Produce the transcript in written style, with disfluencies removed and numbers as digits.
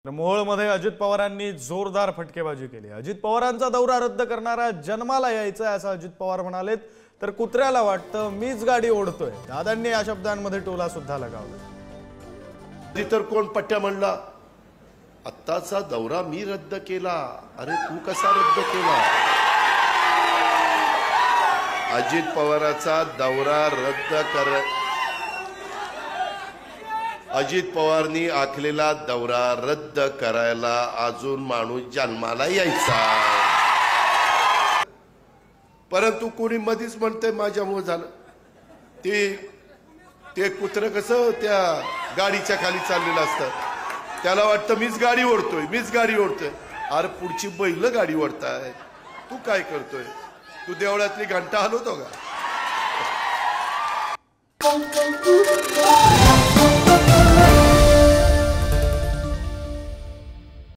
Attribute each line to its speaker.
Speaker 1: मोहोळमध्ये अजित पवारांनी जोरदार फटकेबाजी केली। अजित पवारांचा दौरा रद्द करणारा जन्माला यायचा असं अजित पवार म्हणालेत, तर कुत्र्याला वाटतं मीच गाडी ओढतोय। दादांनी या शब्दांमध्ये टोला सुद्धा लगावला।
Speaker 2: तर कोण पट्ट्या म्हणला आत्ताचा दौरा मी रद्द केला। अरे तू कसा रद्द केला? अजित पवारांचा दौरा रद्द कर, अजित पवारनी आखलेला दौरा रद्द करायला अजून माणूस जन्माला यायचा, परंतु कोणी मधीच म्हणते माझ्यामुळे झालं। ते कुत्र कसं त्या गाडीच्या खाली चाललेलं असतं, त्याला वाटतं मीच गाडी ओढतोय, मीच गाडी ओढतोय। अरे पुढची बैल गाडी ओढताय, तू काय करतोय? तू देवळातली घंटा हलवतो का?